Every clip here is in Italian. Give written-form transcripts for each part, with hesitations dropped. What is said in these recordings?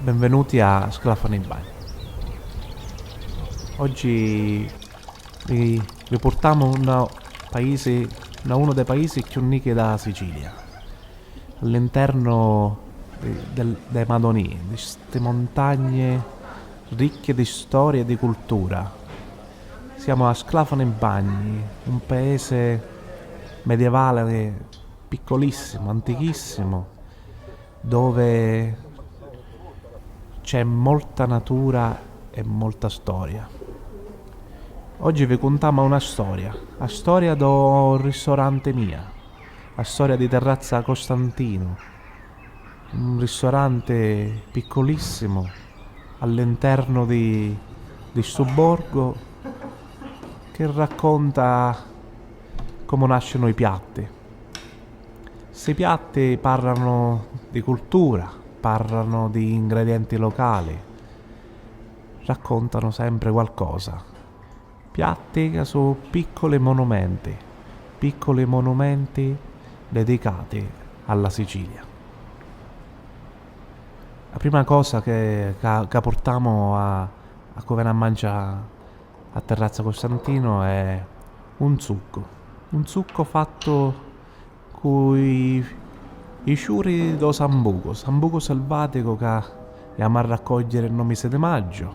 Benvenuti a Sclafani Bagni. Oggi vi portiamo uno dei paesi più ricchi della Sicilia, all'interno dei Madonì, di queste montagne ricche di storia e di cultura. Siamo a Sclafani Bagni, un paese medievale piccolissimo, antichissimo, dove c'è molta natura e molta storia. Oggi vi contiamo una storia, la storia del ristorante mia, la storia di Terrazza Costantino, un ristorante piccolissimo all'interno di sto borgo che racconta come nascono i piatti. Questi piatti parlano di cultura, parlano di ingredienti locali, raccontano sempre qualcosa. Piatti che sono piccoli monumenti dedicati alla Sicilia. La prima cosa che portiamo a come a mangiare a Terrazza Costantino è un succo fatto con i ciuri do sambuco selvatico che andiamo a raccogliere il mese di maggio.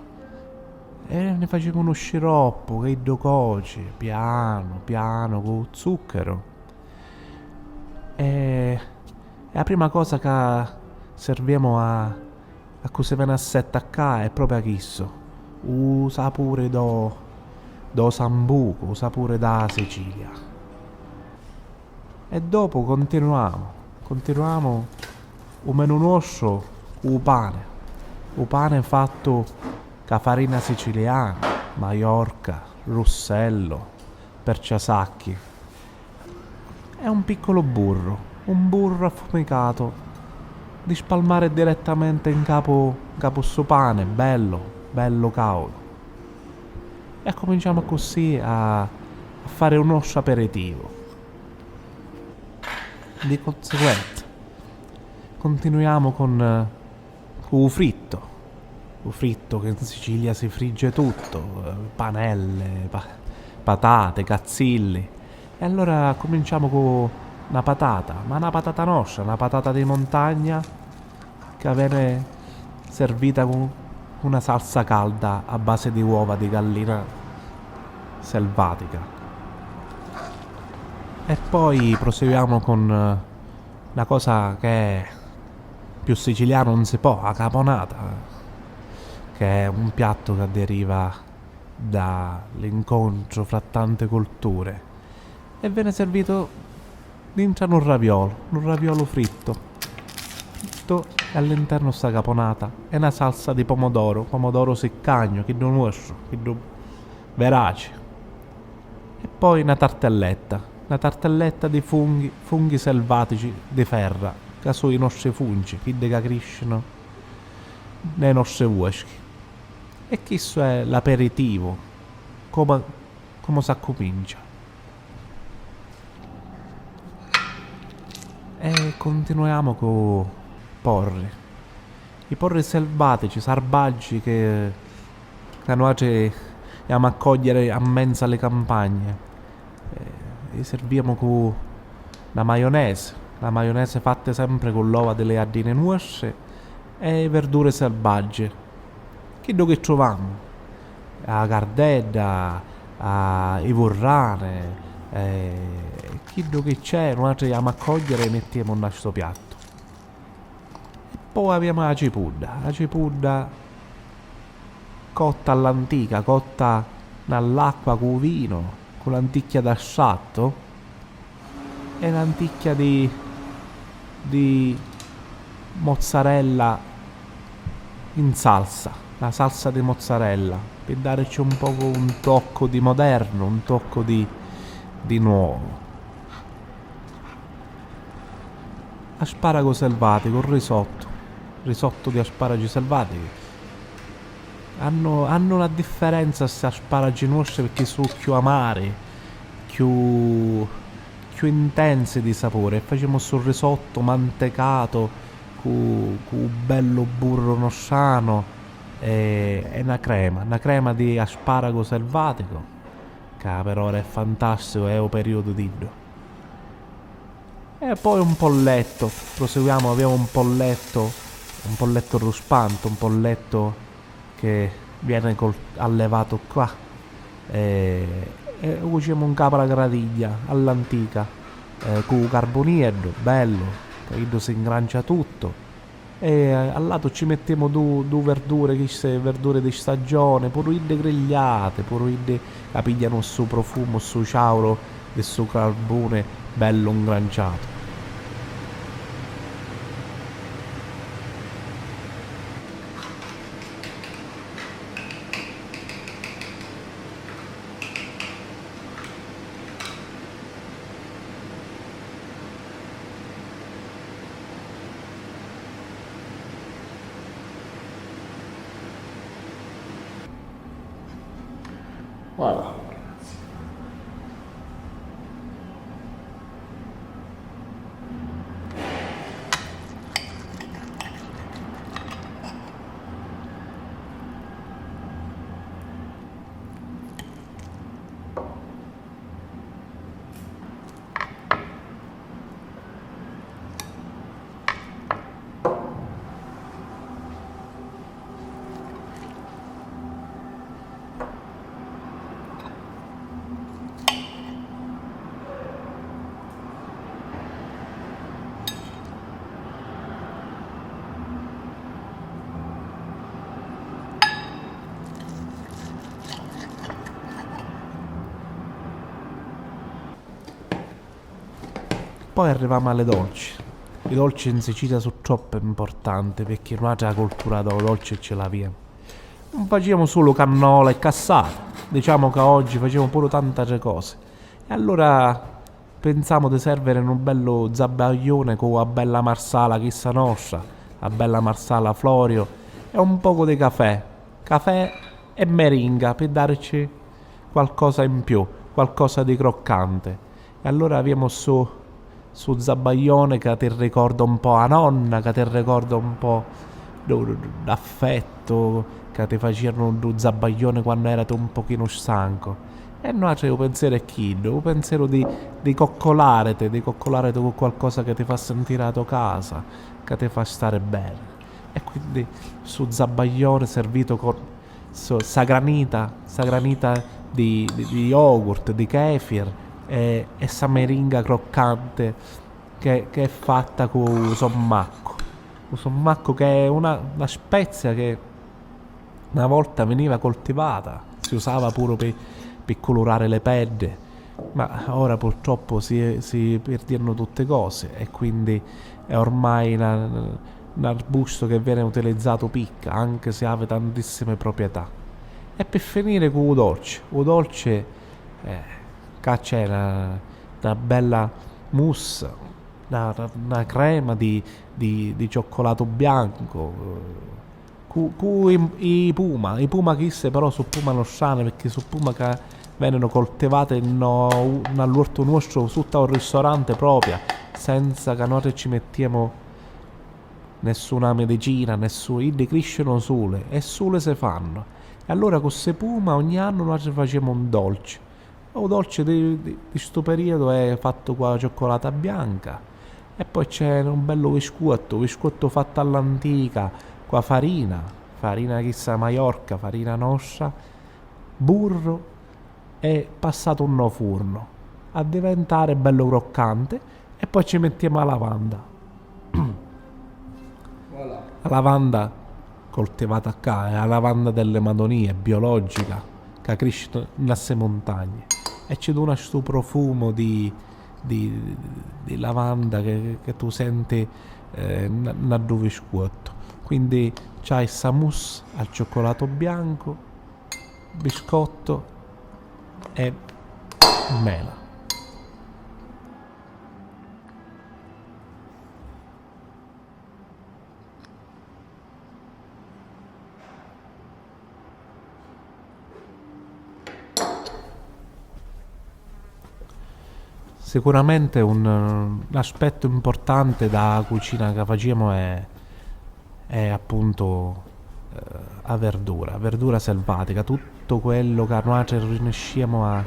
E ne facciamo uno sciroppo che do coce, piano, con zucchero. E la prima cosa che serviamo a cui viene a setta qua è proprio questo. Il sapore do sambuco, il sapore da Sicilia. E dopo continuiamo un menù nostro, il pane fatto con farina siciliana, Maiorca, Russello, Perciasacchi. È un piccolo un burro affumicato, di spalmare direttamente in capo sto pane, bello caldo. E cominciamo così a fare un nostro aperitivo. Di conseguenza continuiamo con il fritto che in Sicilia si frigge tutto, panelle, patate, cazzilli. E allora cominciamo con una patata, ma una patata nostra, una patata di montagna che viene servita con una salsa calda a base di uova di gallina selvatica. E poi proseguiamo con una cosa che è più siciliano non si può, la caponata, che è un piatto che deriva dall'incontro fra tante culture e viene servito dentro un raviolo fritto e all'interno sta caponata è una salsa di pomodoro seccagno, che non nostro, che verace, e poi una tartelletta di funghi selvatici di ferra, che sono i nostri fungi, che crescono nei nostri boschi. E questo è l'aperitivo, come si comincia. E continuiamo con i porri selvatici, sarbaggi che noi andiamo a cogliere a mezzo alle campagne. E serviamo con la maionese fatta sempre con l'uova delle ardine nuosce e verdure selvagge. Che troviamo? La cardedda, i vorrane, che c'è, noi andiamo a cogliere e mettiamo in questo piatto. E poi abbiamo la cipudda cotta all'antica, cotta nell'acqua con vino, con l'anticchia d'asciatto e l'anticchia di mozzarella in salsa, la salsa di mozzarella, per darci un po' un tocco di moderno, un tocco di nuovo. Asparago selvatico, risotto di asparagi selvatici. Hanno una differenza questi asparagi nostri perché sono più amari, più intensi di sapore. Facciamo sul risotto mantecato cu bello burro nostrano e una crema di asparago selvatico, che per ora è fantastico, è un periodo d'iddo. E poi un polletto, proseguiamo, abbiamo un polletto ruspante, un polletto che viene allevato qua. E usiamo un capo alla gratiglia, all'antica, con carboniero, bello, che si ingrancia tutto. E al lato ci mettiamo due verdure, queste verdure di stagione, pure ide grigliate, pure ide che pigliano il suo profumo, il suo ciauro, il suo carbone bello ingranciato. Voilà. Poi arriviamo alle dolci. I dolci in Sicilia sono troppo importanti perché noi la cultura del dolce ce l'abbiamo. Non facciamo solo cannola e cassata, diciamo che oggi facciamo pure tante altre cose. E allora pensiamo di servere un bello zabaione con la bella marsala chissà nostra, la bella marsala Florio e un poco di caffè e meringa per darci qualcosa in più, qualcosa di croccante. E allora abbiamo su zabaione che ti ricorda un po' a nonna, che ti ricorda un po' d'affetto, che ti facevano un zabaione quando eri un pochino stanco. E noi c'è un pensiero chillo, un pensiero di coccolarete con qualcosa che ti fa sentire a tua casa, che ti fa stare bene. E quindi su zabaione servito con sagranita di yogurt, di kefir e sta meringa croccante che è fatta con sommacco. Un sommacco che è una spezia che una volta veniva coltivata, si usava pure per colorare le penne, ma ora purtroppo si perdono tutte cose e quindi è ormai un arbusto che viene utilizzato picca, anche se ha tantissime proprietà. E per finire con il dolce qua c'è una bella mousse, una crema di cioccolato bianco, i puma chisse però su puma non strane perché su puma che vengono coltivate all'orto nostro sotto un ristorante proprio, senza che noi ci mettiamo nessuna medicina, iddi crescono sole e sole se fanno. E allora con queste puma ogni anno noi ci facciamo un dolce. Un dolce di questo periodo è fatto con la cioccolata bianca e poi c'è un bello biscotto fatto all'antica, con farina chissà Maiorca, farina nostra, burro e passato un no forno a diventare bello croccante e poi ci mettiamo la lavanda. Voilà. La lavanda coltivata qua è la lavanda delle Madonie, biologica, che cresce nelle montagne e ci dona questo profumo di lavanda che tu senti nel biscotto. Quindi c'hai sta mousse al cioccolato bianco, biscotto e mela. Sicuramente un aspetto importante da cucina che facciamo è è appunto a verdura selvatica, tutto quello che noi riusciamo a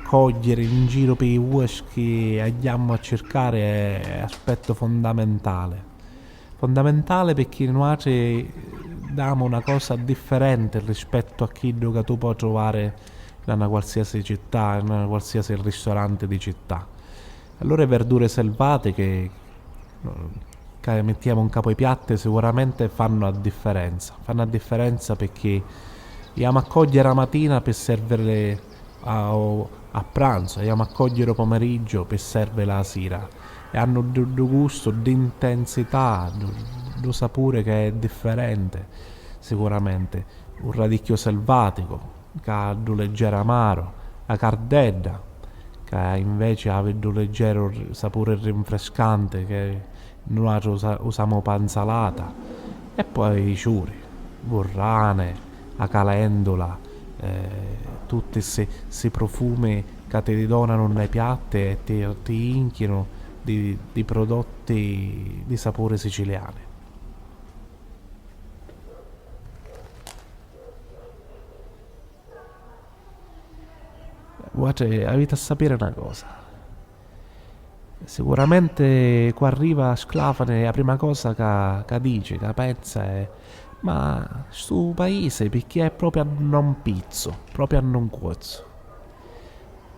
cogliere in giro per i boschi e andiamo a cercare è aspetto fondamentale. Fondamentale perché noi diamo una cosa differente rispetto a quello che tu puoi trovare in una qualsiasi città, in una qualsiasi ristorante di città. Allora verdure selvatiche che mettiamo in capo ai piatti sicuramente fanno a differenza perché andiamo a cogliere la mattina per servirle a pranzo, andiamo a cogliere il pomeriggio per servirle la sera e hanno un gusto di intensità, un sapore che è differente sicuramente. Un radicchio selvatico che ha un leggero amaro, la cardella che invece ha un leggero sapore rinfrescante che noi usiamo panzalata e poi i ciuri, burrane, la calendula, tutti questi profumi che ti donano nei piatti e ti inchiano di prodotti di sapore siciliani. Guarda, avete a sapere una cosa. Sicuramente qua arriva Sclafane, la prima cosa che dice, che pensa è ma sto paese perché è proprio a non pizzo, proprio a non cuozzo.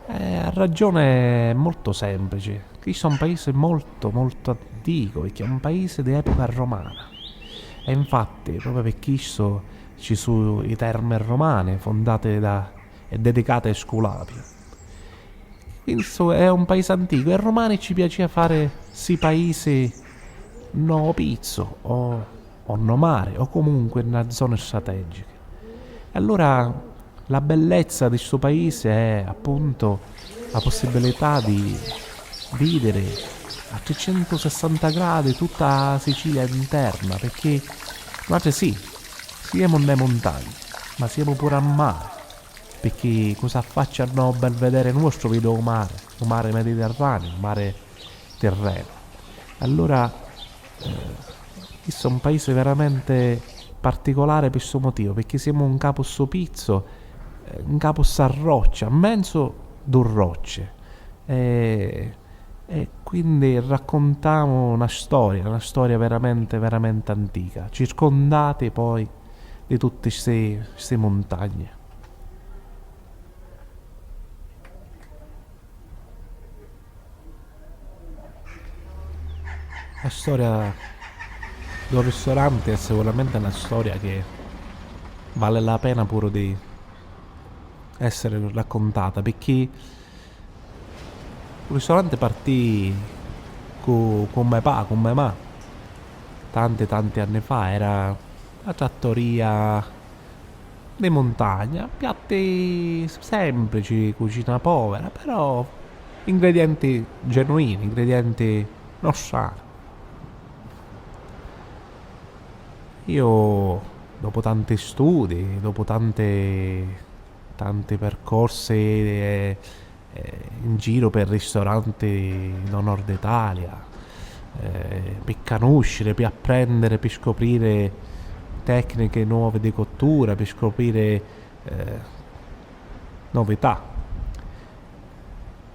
La ragione è molto semplice. Questo è un paese molto molto antico, perché è un paese di epoca romana. E infatti, proprio per questo ci sono i terme romane fondate e dedicate ai Sculapi. Questo è un paese antico e ai romani ci piaceva fare si paesi no pizzo o no mare o comunque in una zona strategica. E allora la bellezza di questo paese è appunto la possibilità di vedere a 360 gradi tutta la Sicilia interna, perché noi sì, siamo nelle montagne, ma siamo pure a mare, perché cosa affacciano bel vedere nostro vedo un mare Mediterraneo, un mare terreno. Allora, questo è un paese veramente particolare per questo motivo, perché siamo un capo sto pizzo, un capo sta roccia, mezzo d'un rocce. E quindi raccontiamo una storia veramente, veramente antica, circondati poi di tutte queste montagne. La storia del ristorante è sicuramente una storia che vale la pena pure di essere raccontata, perché il ristorante partì con mio papà, con mia mamma, tanti anni fa, era una trattoria di montagna, piatti semplici, cucina povera, però ingredienti genuini, ingredienti nostrani. Io, dopo tanti studi, dopo tanti percorsi in giro per ristoranti del nord Italia, per conoscere, per apprendere, per scoprire tecniche nuove di cottura, per scoprire novità.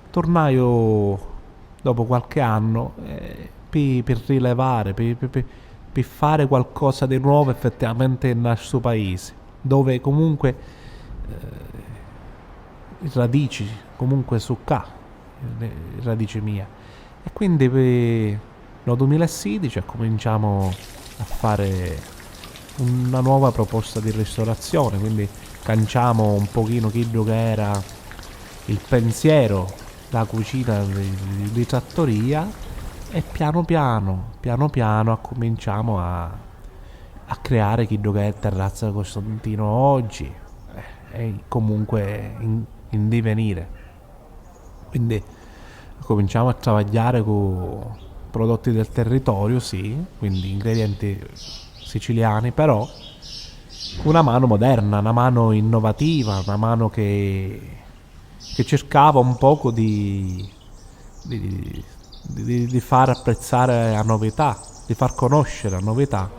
Tornai dopo qualche anno per rilevare, per fare qualcosa di nuovo effettivamente nel nostro paese, dove comunque radici, comunque su K, radici mia. E quindi nel 2016 cominciamo a fare una nuova proposta di ristorazione, quindi canciamo un pochino quello che era il pensiero, la cucina di trattoria e piano piano cominciamo a creare quello che è Terrazza Costantino oggi e comunque in divenire. Quindi cominciamo a lavorare con prodotti del territorio, sì, quindi ingredienti siciliani, però una mano moderna, una mano innovativa, una mano che cercava un poco di far apprezzare la novità, di far conoscere la novità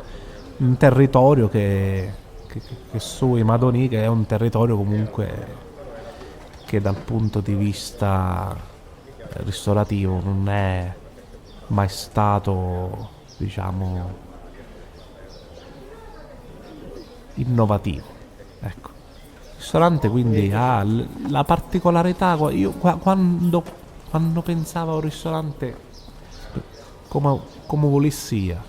un territorio che sui Madoni, che è un territorio comunque che dal punto di vista ristorativo non è mai stato, diciamo, innovativo. Ecco. Il ristorante quindi ha la particolarità, io quando pensavo a un ristorante come volessi sia,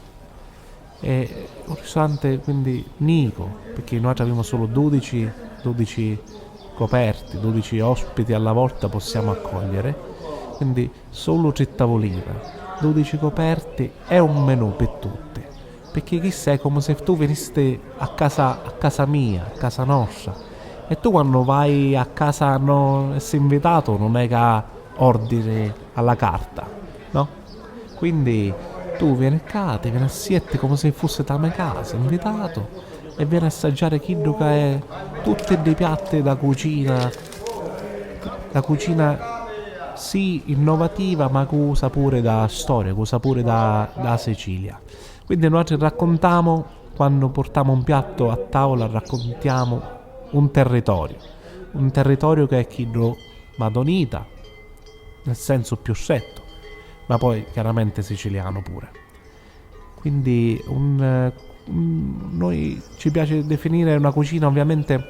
è un ristorante quindi unico, perché noi abbiamo solo 12 coperti, 12 ospiti alla volta possiamo accogliere, quindi solo 3 tavolini, 12 coperti e un menù per tutti. Perché chissà, è come se tu venissi a casa mia, a casa nostra. E tu quando vai a casa no, e sei invitato non è che ordini alla carta, no? Quindi tu vieni qua, ti vieni a siete come se fosse da me casa, invitato, e vieni a assaggiare quello che è tutti dei piatti da cucina sì innovativa ma con sapore da storia, con sapore da Sicilia. Quindi noi ci raccontiamo, quando portiamo un piatto a tavola, raccontiamo un territorio che è quello madonita, nel senso più stretto, ma poi chiaramente siciliano pure. Quindi noi ci piace definire una cucina ovviamente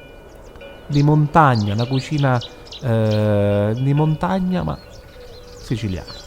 di montagna, una cucina di montagna ma siciliana.